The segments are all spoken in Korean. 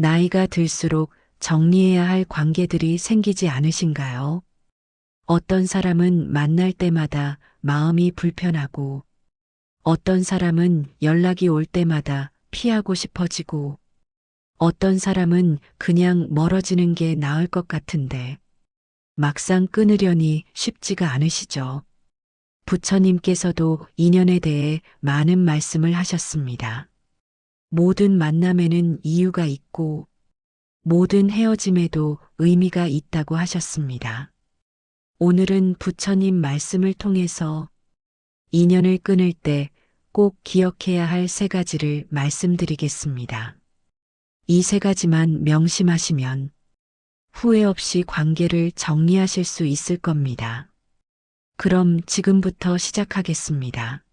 나이가 들수록 정리해야 할 관계들이 생기지 않으신가요? 어떤 사람은 만날 때마다 마음이 불편하고, 어떤 사람은 연락이 올 때마다 피하고 싶어지고, 어떤 사람은 그냥 멀어지는 게 나을 것 같은데, 막상 끊으려니 쉽지가 않으시죠? 부처님께서도 인연에 대해 많은 말씀을 하셨습니다. 모든 만남에는 이유가 있고, 모든 헤어짐에도 의미가 있다고 하셨습니다. 오늘은 부처님 말씀을 통해서 인연을 끊을 때 꼭 기억해야 할 세 가지를 말씀드리겠습니다. 이 세 가지만 명심하시면 후회 없이 관계를 정리하실 수 있을 겁니다. 그럼 지금부터 시작하겠습니다.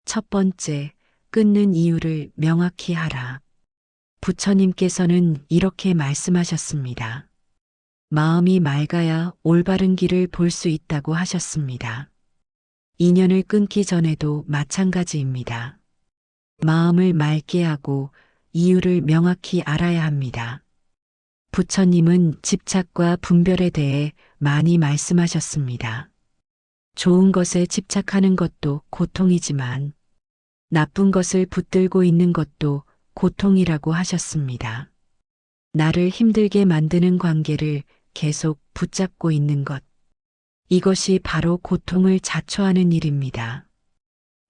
첫 번째, 끊는 이유를 명확히 하라. 부처님께서는 이렇게 말씀하셨습니다. 마음이 맑아야 올바른 길을 볼 수 있다고 하셨습니다. 인연을 끊기 전에도 마찬가지입니다. 마음을 맑게 하고 이유를 명확히 알아야 합니다. 부처님은 집착과 분별에 대해 많이 말씀하셨습니다. 좋은 것에 집착하는 것도 고통이지만 나쁜 것을 붙들고 있는 것도 고통이라고 하셨습니다. 나를 힘들게 만드는 관계를 계속 붙잡고 있는 것. 이것이 바로 고통을 자초하는 일입니다.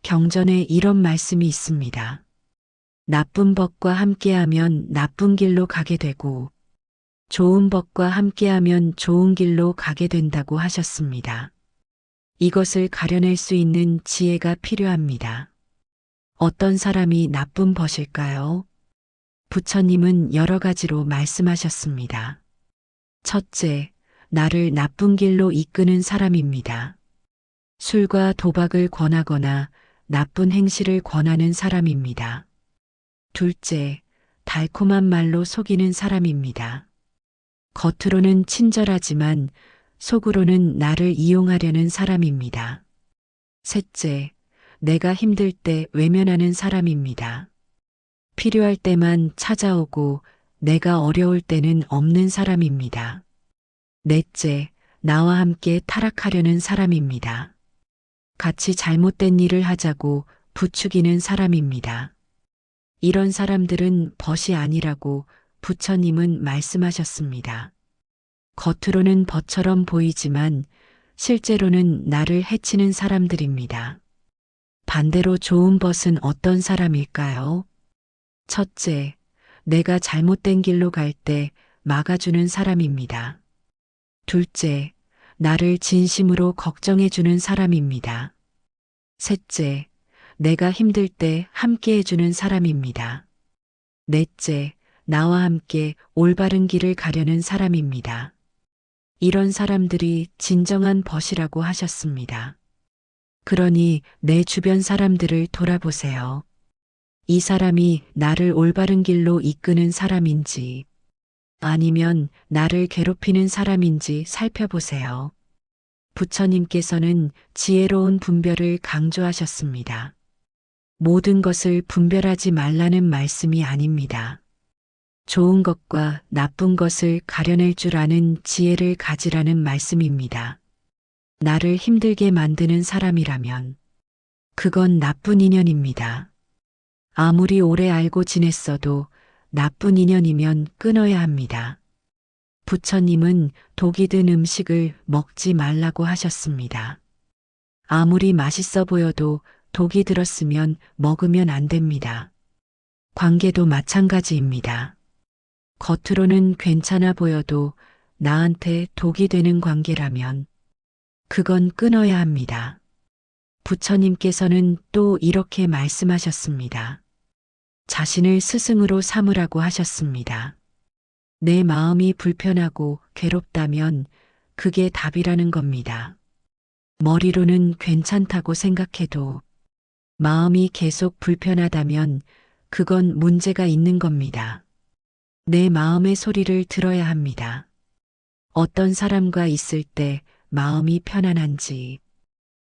경전에 이런 말씀이 있습니다. 나쁜 법과 함께하면 나쁜 길로 가게 되고 좋은 법과 함께하면 좋은 길로 가게 된다고 하셨습니다. 이것을 가려낼 수 있는 지혜가 필요합니다. 어떤 사람이 나쁜 벗일까요? 부처님은 여러 가지로 말씀하셨습니다. 첫째, 나를 나쁜 길로 이끄는 사람입니다. 술과 도박을 권하거나 나쁜 행실을 권하는 사람입니다. 둘째, 달콤한 말로 속이는 사람입니다. 겉으로는 친절하지만 속으로는 나를 이용하려는 사람입니다. 셋째, 내가 힘들 때 외면하는 사람입니다. 필요할 때만 찾아오고 내가 어려울 때는 없는 사람입니다. 넷째, 나와 함께 타락하려는 사람입니다. 같이 잘못된 일을 하자고 부추기는 사람입니다. 이런 사람들은 벗이 아니라고 부처님은 말씀하셨습니다. 겉으로는 벗처럼 보이지만 실제로는 나를 해치는 사람들입니다. 반대로 좋은 벗은 어떤 사람일까요? 첫째, 내가 잘못된 길로 갈 때 막아주는 사람입니다. 둘째, 나를 진심으로 걱정해주는 사람입니다. 셋째, 내가 힘들 때 함께해주는 사람입니다. 넷째, 나와 함께 올바른 길을 가려는 사람입니다. 이런 사람들이 진정한 벗이라고 하셨습니다. 그러니 내 주변 사람들을 돌아보세요. 이 사람이 나를 올바른 길로 이끄는 사람인지 아니면 나를 괴롭히는 사람인지 살펴보세요. 부처님께서는 지혜로운 분별을 강조하셨습니다. 모든 것을 분별하지 말라는 말씀이 아닙니다. 좋은 것과 나쁜 것을 가려낼 줄 아는 지혜를 가지라는 말씀입니다. 나를 힘들게 만드는 사람이라면 그건 나쁜 인연입니다. 아무리 오래 알고 지냈어도 나쁜 인연이면 끊어야 합니다. 부처님은 독이 든 음식을 먹지 말라고 하셨습니다. 아무리 맛있어 보여도 독이 들었으면 먹으면 안 됩니다. 관계도 마찬가지입니다. 겉으로는 괜찮아 보여도 나한테 독이 되는 관계라면 그건 끊어야 합니다. 부처님께서는 또 이렇게 말씀하셨습니다. 자신을 스승으로 삼으라고 하셨습니다. 내 마음이 불편하고 괴롭다면 그게 답이라는 겁니다. 머리로는 괜찮다고 생각해도 마음이 계속 불편하다면 그건 문제가 있는 겁니다. 내 마음의 소리를 들어야 합니다. 어떤 사람과 있을 때 마음이 편안한지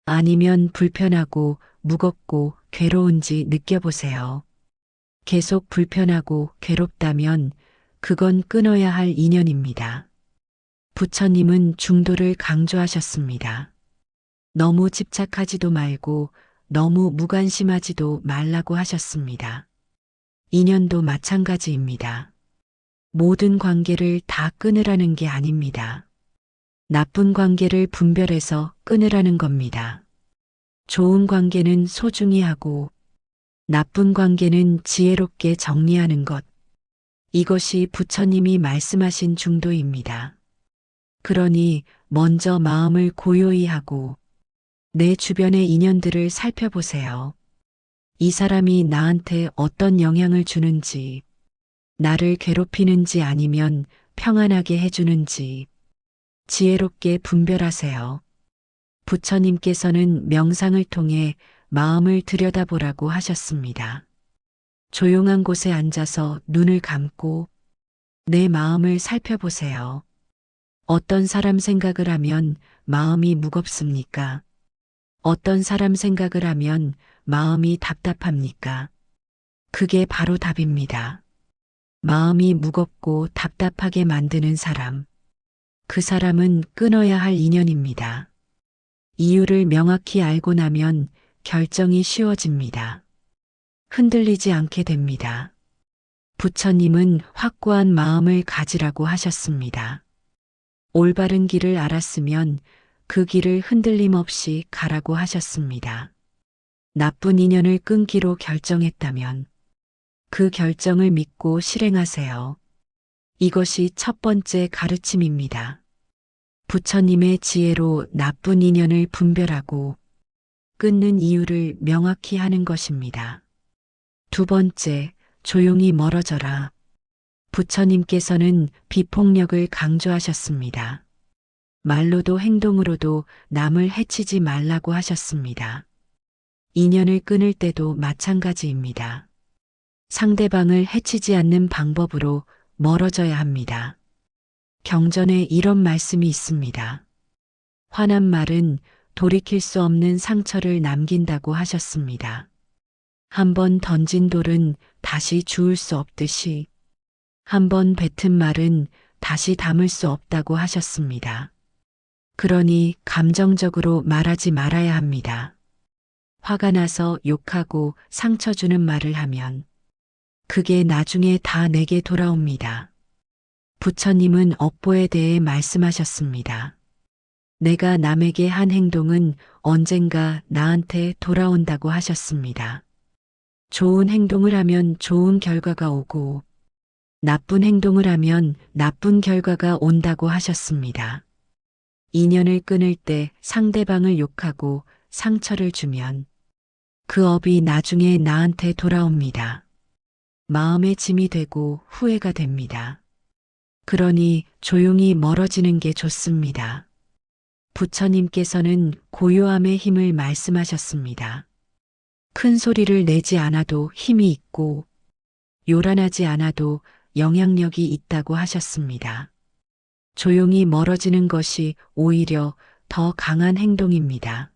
아니면 불편하고 무겁고 괴로운지 느껴보세요. 계속 불편하고 괴롭다면 그건 끊어야 할 인연입니다. 부처님은 중도를 강조하셨습니다. 너무 집착하지도 말고 너무 무관심하지도 말라고 하셨습니다. 인연도 마찬가지입니다. 모든 관계를 다 끊으라는 게 아닙니다. 나쁜 관계를 분별해서 끊으라는 겁니다. 좋은 관계는 소중히 하고 나쁜 관계는 지혜롭게 정리하는 것. 이것이 부처님이 말씀하신 중도입니다. 그러니 먼저 마음을 고요히 하고 내 주변의 인연들을 살펴보세요. 이 사람이 나한테 어떤 영향을 주는지, 나를 괴롭히는지 아니면 평안하게 해주는지 지혜롭게 분별하세요. 부처님께서는 명상을 통해 마음을 들여다보라고 하셨습니다. 조용한 곳에 앉아서 눈을 감고 내 마음을 살펴보세요. 어떤 사람 생각을 하면 마음이 무겁습니까? 어떤 사람 생각을 하면 마음이 답답합니까? 그게 바로 답입니다. 마음이 무겁고 답답하게 만드는 사람. 그 사람은 끊어야 할 인연입니다. 이유를 명확히 알고 나면 결정이 쉬워집니다. 흔들리지 않게 됩니다. 부처님은 확고한 마음을 가지라고 하셨습니다. 올바른 길을 알았으면 그 길을 흔들림 없이 가라고 하셨습니다. 나쁜 인연을 끊기로 결정했다면 그 결정을 믿고 실행하세요. 이것이 첫 번째 가르침입니다. 부처님의 지혜로 나쁜 인연을 분별하고 끊는 이유를 명확히 하는 것입니다. 두 번째, 조용히 멀어져라. 부처님께서는 비폭력을 강조하셨습니다. 말로도 행동으로도 남을 해치지 말라고 하셨습니다. 인연을 끊을 때도 마찬가지입니다. 상대방을 해치지 않는 방법으로 멀어져야 합니다. 경전에 이런 말씀이 있습니다. 화난 말은 돌이킬 수 없는 상처를 남긴다고 하셨습니다. 한번 던진 돌은 다시 주울 수 없듯이 한번 뱉은 말은 다시 담을 수 없다고 하셨습니다. 그러니 감정적으로 말하지 말아야 합니다. 화가 나서 욕하고 상처 주는 말을 하면 그게 나중에 다 내게 돌아옵니다. 부처님은 업보에 대해 말씀하셨습니다. 내가 남에게 한 행동은 언젠가 나한테 돌아온다고 하셨습니다. 좋은 행동을 하면 좋은 결과가 오고 나쁜 행동을 하면 나쁜 결과가 온다고 하셨습니다. 인연을 끊을 때 상대방을 욕하고 상처를 주면 그 업이 나중에 나한테 돌아옵니다. 마음의 짐이 되고 후회가 됩니다. 그러니 조용히 멀어지는 게 좋습니다. 부처님께서는 고요함의 힘을 말씀하셨습니다. 큰 소리를 내지 않아도 힘이 있고 요란하지 않아도 영향력이 있다고 하셨습니다. 조용히 멀어지는 것이 오히려 더 강한 행동입니다.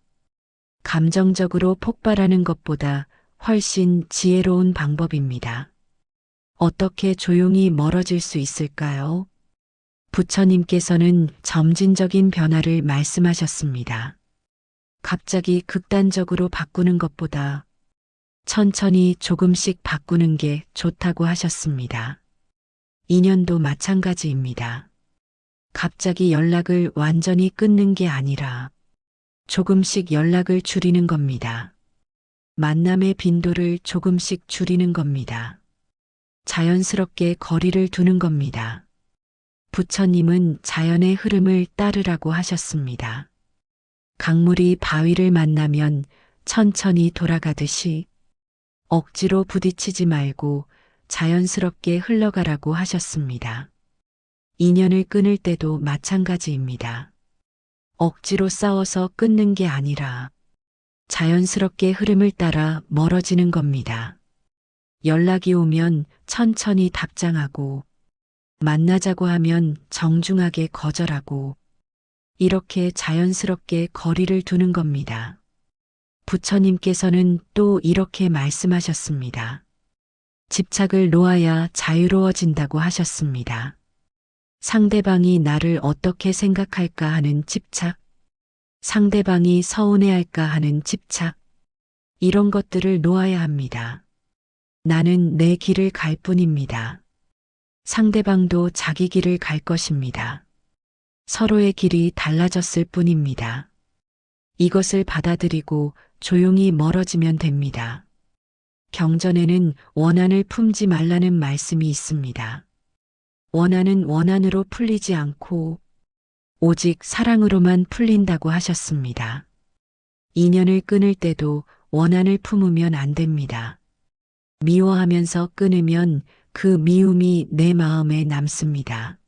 감정적으로 폭발하는 것보다 훨씬 지혜로운 방법입니다. 어떻게 조용히 멀어질 수 있을까요? 부처님께서는 점진적인 변화를 말씀하셨습니다. 갑자기 극단적으로 바꾸는 것보다 천천히 조금씩 바꾸는 게 좋다고 하셨습니다. 인연도 마찬가지입니다. 갑자기 연락을 완전히 끊는 게 아니라 조금씩 연락을 줄이는 겁니다. 만남의 빈도를 조금씩 줄이는 겁니다. 자연스럽게 거리를 두는 겁니다. 부처님은 자연의 흐름을 따르라고 하셨습니다. 강물이 바위를 만나면 천천히 돌아가듯이 억지로 부딪히지 말고 자연스럽게 흘러가라고 하셨습니다. 인연을 끊을 때도 마찬가지입니다. 억지로 싸워서 끊는 게 아니라 자연스럽게 흐름을 따라 멀어지는 겁니다. 연락이 오면 천천히 답장하고 만나자고 하면 정중하게 거절하고 이렇게 자연스럽게 거리를 두는 겁니다. 부처님께서는 또 이렇게 말씀하셨습니다. 집착을 놓아야 자유로워진다고 하셨습니다. 상대방이 나를 어떻게 생각할까 하는 집착, 상대방이 서운해할까 하는 집착, 이런 것들을 놓아야 합니다. 나는 내 길을 갈 뿐입니다. 상대방도 자기 길을 갈 것입니다. 서로의 길이 달라졌을 뿐입니다. 이것을 받아들이고 조용히 멀어지면 됩니다. 경전에는 원한을 품지 말라는 말씀이 있습니다. 원한은 원한으로 풀리지 않고 오직 사랑으로만 풀린다고 하셨습니다. 인연을 끊을 때도 원한을 품으면 안 됩니다. 미워하면서 끊으면 그 미움이 내 마음에 남습니다.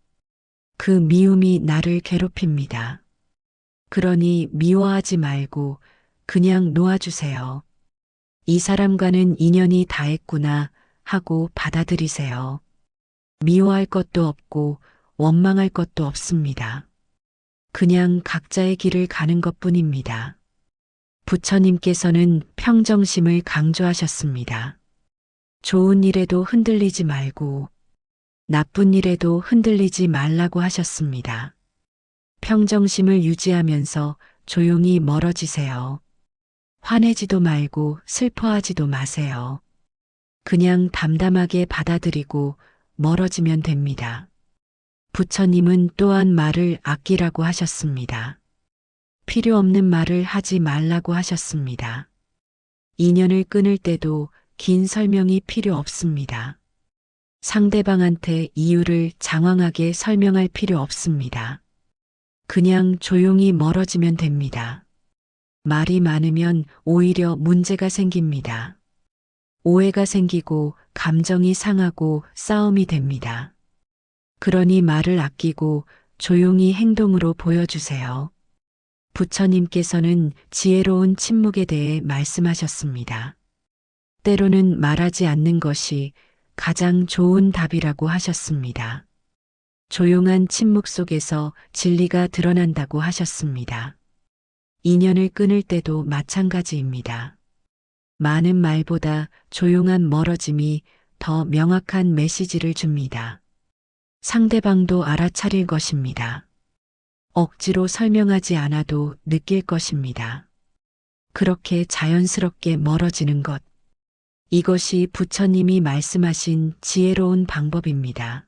그 미움이 나를 괴롭힙니다. 그러니 미워하지 말고 그냥 놓아주세요. 이 사람과는 인연이 다했구나 하고 받아들이세요. 미워할 것도 없고 원망할 것도 없습니다. 그냥 각자의 길을 가는 것뿐입니다. 부처님께서는 평정심을 강조하셨습니다. 좋은 일에도 흔들리지 말고 나쁜 일에도 흔들리지 말라고 하셨습니다. 평정심을 유지하면서 조용히 멀어지세요. 화내지도 말고 슬퍼하지도 마세요. 그냥 담담하게 받아들이고 멀어지면 됩니다. 부처님은 또한 말을 아끼라고 하셨습니다. 필요 없는 말을 하지 말라고 하셨습니다. 인연을 끊을 때도 긴 설명이 필요 없습니다. 상대방한테 이유를 장황하게 설명할 필요 없습니다. 그냥 조용히 멀어지면 됩니다. 말이 많으면 오히려 문제가 생깁니다. 오해가 생기고 감정이 상하고 싸움이 됩니다. 그러니 말을 아끼고 조용히 행동으로 보여주세요. 부처님께서는 지혜로운 침묵에 대해 말씀하셨습니다. 때로는 말하지 않는 것이 가장 좋은 답이라고 하셨습니다. 조용한 침묵 속에서 진리가 드러난다고 하셨습니다. 인연을 끊을 때도 마찬가지입니다. 많은 말보다 조용한 멀어짐이 더 명확한 메시지를 줍니다. 상대방도 알아차릴 것입니다. 억지로 설명하지 않아도 느낄 것입니다. 그렇게 자연스럽게 멀어지는 것. 이것이 부처님이 말씀하신 지혜로운 방법입니다.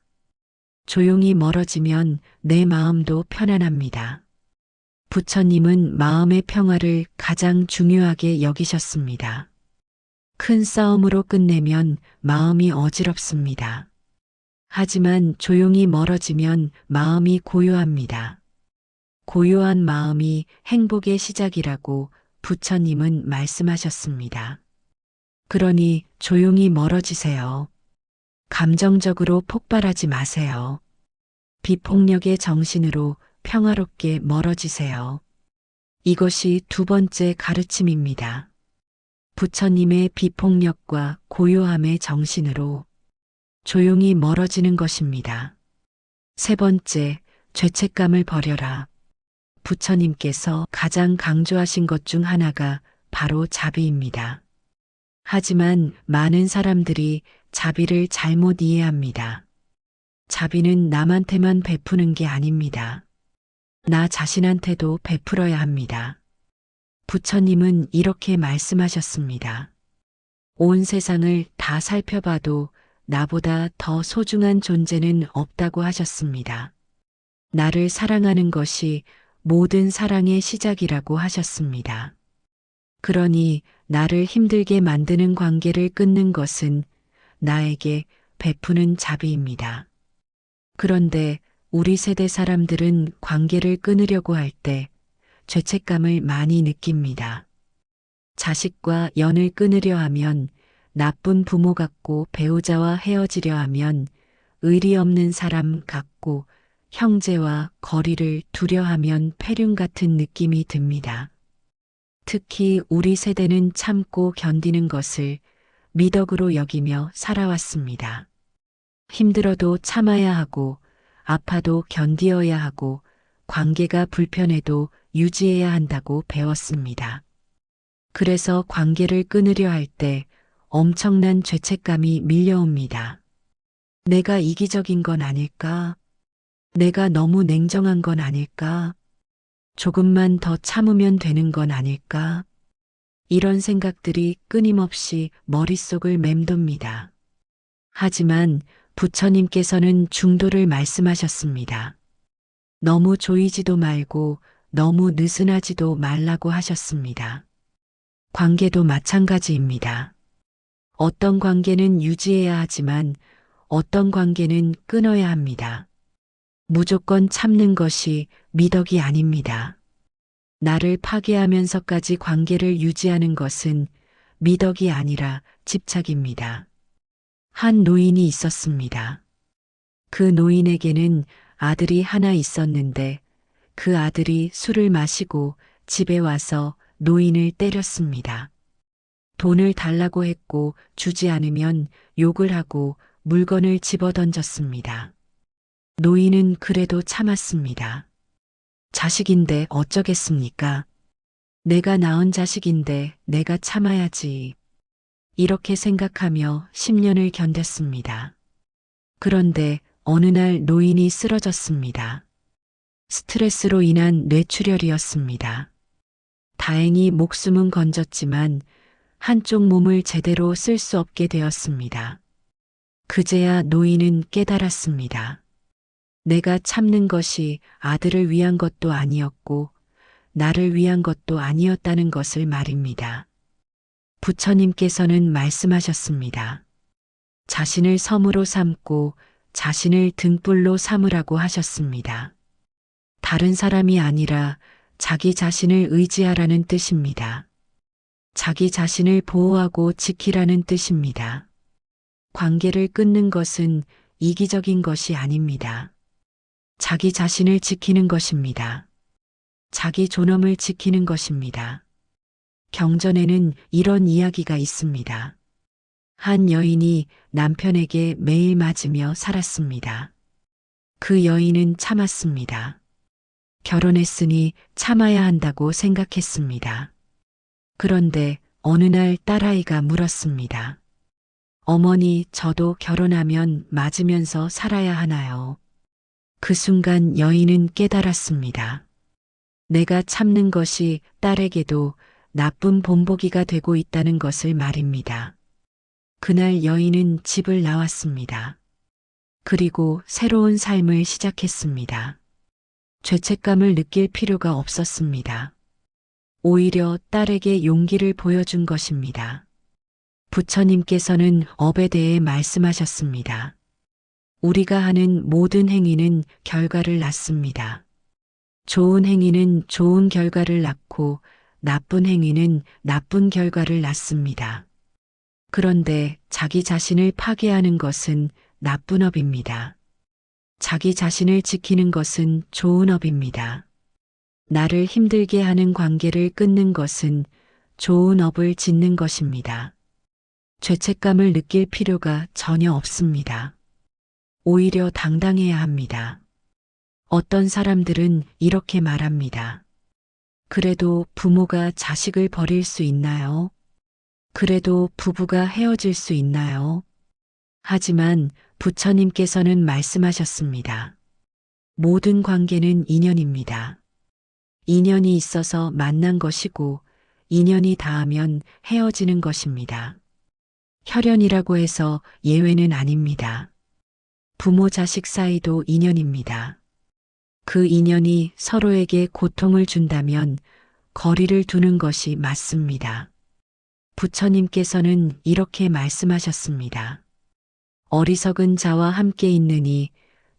조용히 멀어지면 내 마음도 편안합니다. 부처님은 마음의 평화를 가장 중요하게 여기셨습니다. 큰 싸움으로 끝내면 마음이 어지럽습니다. 하지만 조용히 멀어지면 마음이 고요합니다. 고요한 마음이 행복의 시작이라고 부처님은 말씀하셨습니다. 그러니 조용히 멀어지세요. 감정적으로 폭발하지 마세요. 비폭력의 정신으로 평화롭게 멀어지세요. 이것이 두 번째 가르침입니다. 부처님의 비폭력과 고요함의 정신으로 조용히 멀어지는 것입니다. 세 번째, 죄책감을 버려라. 부처님께서 가장 강조하신 것 중 하나가 바로 자비입니다. 하지만 많은 사람들이 자비를 잘못 이해합니다. 자비는 남한테만 베푸는 게 아닙니다. 나 자신한테도 베풀어야 합니다. 부처님은 이렇게 말씀하셨습니다. 온 세상을 다 살펴봐도 나보다 더 소중한 존재는 없다고 하셨습니다. 나를 사랑하는 것이 모든 사랑의 시작이라고 하셨습니다. 그러니 나를 힘들게 만드는 관계를 끊는 것은 나에게 베푸는 자비입니다. 그런데 우리 세대 사람들은 관계를 끊으려고 할 때 죄책감을 많이 느낍니다. 자식과 연을 끊으려 하면 나쁜 부모 같고 배우자와 헤어지려 하면 의리 없는 사람 같고 형제와 거리를 두려하면 폐륜 같은 느낌이 듭니다. 특히 우리 세대는 참고 견디는 것을 미덕으로 여기며 살아왔습니다. 힘들어도 참아야 하고 아파도 견디어야 하고 관계가 불편해도 유지해야 한다고 배웠습니다. 그래서 관계를 끊으려 할 때 엄청난 죄책감이 밀려옵니다. 내가 이기적인 건 아닐까? 내가 너무 냉정한 건 아닐까? 조금만 더 참으면 되는 건 아닐까? 이런 생각들이 끊임없이 머릿속을 맴돕니다. 하지만 부처님께서는 중도를 말씀하셨습니다. 너무 조이지도 말고 너무 느슨하지도 말라고 하셨습니다. 관계도 마찬가지입니다. 어떤 관계는 유지해야 하지만 어떤 관계는 끊어야 합니다. 무조건 참는 것이 미덕이 아닙니다. 나를 파괴하면서까지 관계를 유지하는 것은 미덕이 아니라 집착입니다. 한 노인이 있었습니다. 그 노인에게는 아들이 하나 있었는데 그 아들이 술을 마시고 집에 와서 노인을 때렸습니다. 돈을 달라고 했고 주지 않으면 욕을 하고 물건을 집어던졌습니다. 노인은 그래도 참았습니다. 자식인데 어쩌겠습니까? 내가 낳은 자식인데 내가 참아야지. 이렇게 생각하며 10년을 견뎠습니다. 그런데 어느 날 노인이 쓰러졌습니다. 스트레스로 인한 뇌출혈이었습니다. 다행히 목숨은 건졌지만 한쪽 몸을 제대로 쓸 수 없게 되었습니다. 그제야 노인은 깨달았습니다. 내가 참는 것이 아들을 위한 것도 아니었고 나를 위한 것도 아니었다는 것을 말입니다. 부처님께서는 말씀하셨습니다. 자신을 섬으로 삼고 자신을 등불로 삼으라고 하셨습니다. 다른 사람이 아니라 자기 자신을 의지하라는 뜻입니다. 자기 자신을 보호하고 지키라는 뜻입니다. 관계를 끊는 것은 이기적인 것이 아닙니다. 자기 자신을 지키는 것입니다. 자기 존엄을 지키는 것입니다. 경전에는 이런 이야기가 있습니다. 한 여인이 남편에게 매일 맞으며 살았습니다. 그 여인은 참았습니다. 결혼했으니 참아야 한다고 생각했습니다. 그런데 어느 날 딸아이가 물었습니다. 어머니, 저도 결혼하면 맞으면서 살아야 하나요? 그 순간 여인은 깨달았습니다. 내가 참는 것이 딸에게도 나쁜 본보기가 되고 있다는 것을 말입니다. 그날 여인은 집을 나왔습니다. 그리고 새로운 삶을 시작했습니다. 죄책감을 느낄 필요가 없었습니다. 오히려 딸에게 용기를 보여준 것입니다. 부처님께서는 업에 대해 말씀하셨습니다. 우리가 하는 모든 행위는 결과를 낳습니다. 좋은 행위는 좋은 결과를 낳고 나쁜 행위는 나쁜 결과를 낳습니다. 그런데 자기 자신을 파괴하는 것은 나쁜 업입니다. 자기 자신을 지키는 것은 좋은 업입니다. 나를 힘들게 하는 관계를 끊는 것은 좋은 업을 짓는 것입니다. 죄책감을 느낄 필요가 전혀 없습니다. 오히려 당당해야 합니다. 어떤 사람들은 이렇게 말합니다. 그래도 부모가 자식을 버릴 수 있나요? 그래도 부부가 헤어질 수 있나요? 하지만 부처님께서는 말씀하셨습니다. 모든 관계는 인연입니다. 인연이 있어서 만난 것이고 인연이 닿으면 헤어지는 것입니다. 혈연이라고 해서 예외는 아닙니다. 부모 자식 사이도 인연입니다. 그 인연이 서로에게 고통을 준다면 거리를 두는 것이 맞습니다. 부처님께서는 이렇게 말씀하셨습니다. 어리석은 자와 함께 있느니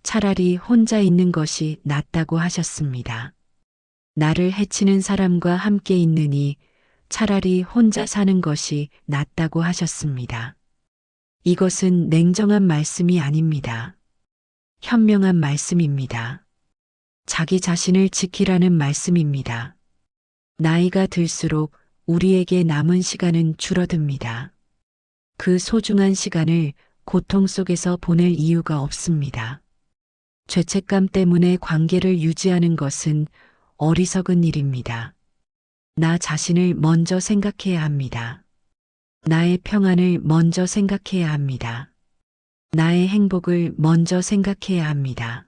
차라리 혼자 있는 것이 낫다고 하셨습니다. 나를 해치는 사람과 함께 있느니 차라리 혼자 사는 것이 낫다고 하셨습니다. 이것은 냉정한 말씀이 아닙니다. 현명한 말씀입니다. 자기 자신을 지키라는 말씀입니다. 나이가 들수록 우리에게 남은 시간은 줄어듭니다. 그 소중한 시간을 고통 속에서 보낼 이유가 없습니다. 죄책감 때문에 관계를 유지하는 것은 어리석은 일입니다. 나 자신을 먼저 생각해야 합니다. 나의 평안을 먼저 생각해야 합니다. 나의 행복을 먼저 생각해야 합니다.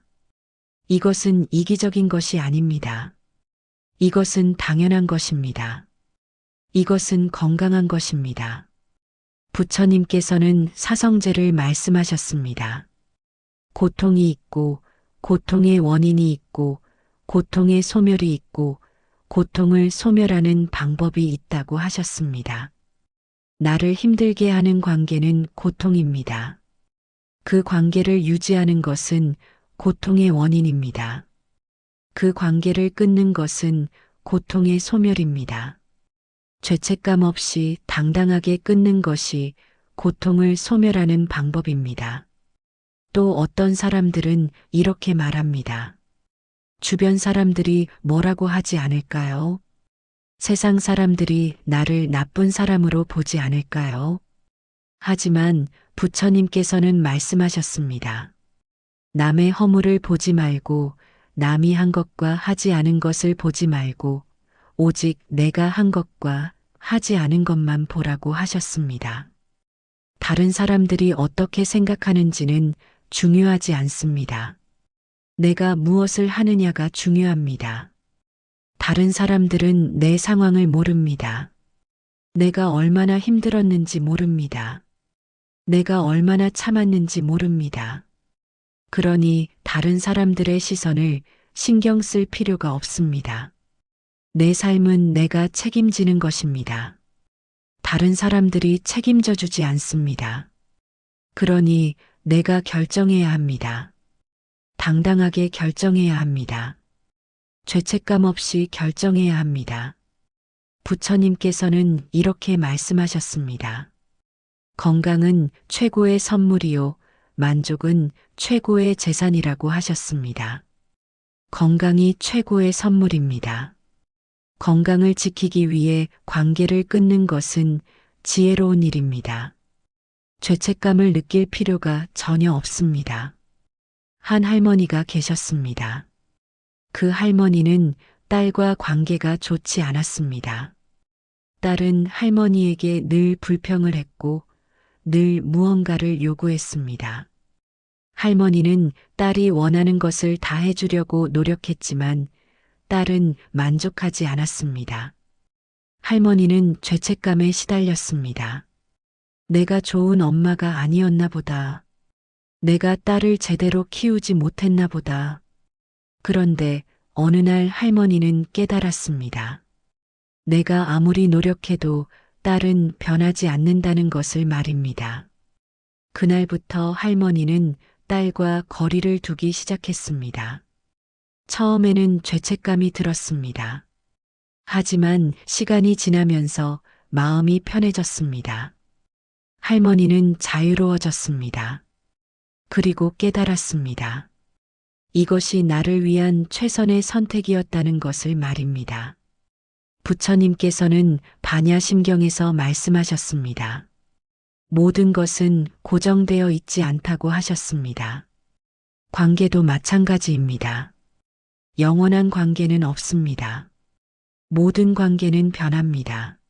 이것은 이기적인 것이 아닙니다. 이것은 당연한 것입니다. 이것은 건강한 것입니다. 부처님께서는 사성제를 말씀하셨습니다. 고통이 있고, 고통의 원인이 있고, 고통의 소멸이 있고, 고통을 소멸하는 방법이 있다고 하셨습니다. 나를 힘들게 하는 관계는 고통입니다. 그 관계를 유지하는 것은 고통의 원인입니다. 그 관계를 끊는 것은 고통의 소멸입니다. 죄책감 없이 당당하게 끊는 것이 고통을 소멸하는 방법입니다. 또 어떤 사람들은 이렇게 말합니다. 주변 사람들이 뭐라고 하지 않을까요? 세상 사람들이 나를 나쁜 사람으로 보지 않을까요? 하지만 부처님께서는 말씀하셨습니다. 남의 허물을 보지 말고 남이 한 것과 하지 않은 것을 보지 말고 오직 내가 한 것과 하지 않은 것만 보라고 하셨습니다. 다른 사람들이 어떻게 생각하는지는 중요하지 않습니다. 내가 무엇을 하느냐가 중요합니다. 다른 사람들은 내 상황을 모릅니다. 내가 얼마나 힘들었는지 모릅니다. 내가 얼마나 참았는지 모릅니다. 그러니 다른 사람들의 시선을 신경 쓸 필요가 없습니다. 내 삶은 내가 책임지는 것입니다. 다른 사람들이 책임져 주지 않습니다. 그러니 내가 결정해야 합니다. 당당하게 결정해야 합니다. 죄책감 없이 결정해야 합니다. 부처님께서는 이렇게 말씀하셨습니다. 건강은 최고의 선물이요, 만족은 최고의 재산이라고 하셨습니다. 건강이 최고의 선물입니다. 건강을 지키기 위해 관계를 끊는 것은 지혜로운 일입니다. 죄책감을 느낄 필요가 전혀 없습니다. 한 할머니가 계셨습니다. 그 할머니는 딸과 관계가 좋지 않았습니다. 딸은 할머니에게 늘 불평을 했고 늘 무언가를 요구했습니다. 할머니는 딸이 원하는 것을 다 해주려고 노력했지만 딸은 만족하지 않았습니다. 할머니는 죄책감에 시달렸습니다. 내가 좋은 엄마가 아니었나 보다. 내가 딸을 제대로 키우지 못했나 보다. 그런데 어느 날 할머니는 깨달았습니다. 내가 아무리 노력해도 딸은 변하지 않는다는 것을 말입니다. 그날부터 할머니는 딸과 거리를 두기 시작했습니다. 처음에는 죄책감이 들었습니다. 하지만 시간이 지나면서 마음이 편해졌습니다. 할머니는 자유로워졌습니다. 그리고 깨달았습니다. 이것이 나를 위한 최선의 선택이었다는 것을 말입니다. 부처님께서는 반야심경에서 말씀하셨습니다. 모든 것은 고정되어 있지 않다고 하셨습니다. 관계도 마찬가지입니다. 영원한 관계는 없습니다. 모든 관계는 변합니다.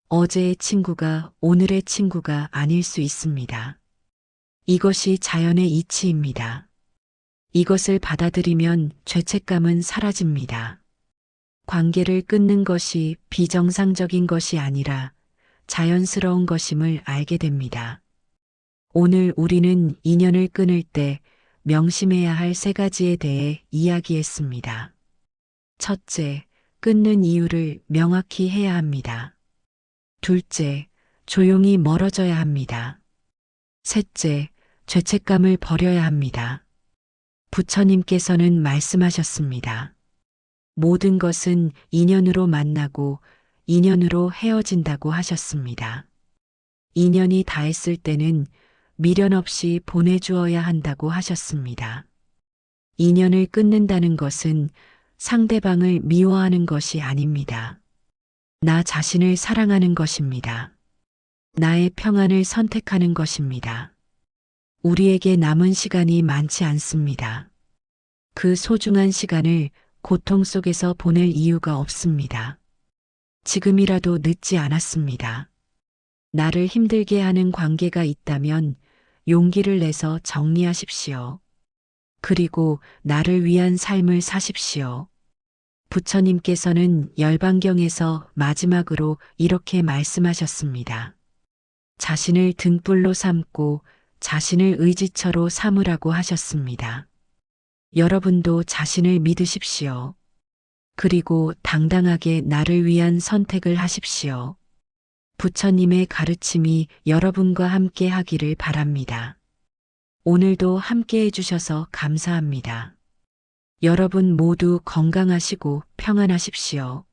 어제의 친구가 오늘의 친구가 아닐 수 있습니다. 이것이 자연의 이치입니다. 이것을 받아들이면 죄책감은 사라집니다. 관계를 끊는 것이 비정상적인 것이 아니라 자연스러운 것임을 알게 됩니다. 오늘 우리는 인연을 끊을 때 명심해야 할 3가지에 대해 이야기했습니다. 첫째, 끊는 이유를 명확히 해야 합니다. 둘째, 조용히 멀어져야 합니다. 셋째, 죄책감을 버려야 합니다. 부처님께서는 말씀하셨습니다. 모든 것은 인연으로 만나고 인연으로 헤어진다고 하셨습니다. 인연이 닿았을 때는 미련 없이 보내주어야 한다고 하셨습니다. 인연을 끊는다는 것은 상대방을 미워하는 것이 아닙니다. 나 자신을 사랑하는 것입니다. 나의 평안을 선택하는 것입니다. 우리에게 남은 시간이 많지 않습니다. 그 소중한 시간을 고통 속에서 보낼 이유가 없습니다. 지금이라도 늦지 않았습니다. 나를 힘들게 하는 관계가 있다면 용기를 내서 정리하십시오. 그리고 나를 위한 삶을 사십시오. 부처님께서는 열반경에서 마지막으로 이렇게 말씀하셨습니다. 자신을 등불로 삼고 자신을 의지처로 삼으라고 하셨습니다. 여러분도 자신을 믿으십시오. 그리고 당당하게 나를 위한 선택을 하십시오. 부처님의 가르침이 여러분과 함께 하기를 바랍니다. 오늘도 함께 해주셔서 감사합니다. 여러분 모두 건강하시고 평안하십시오.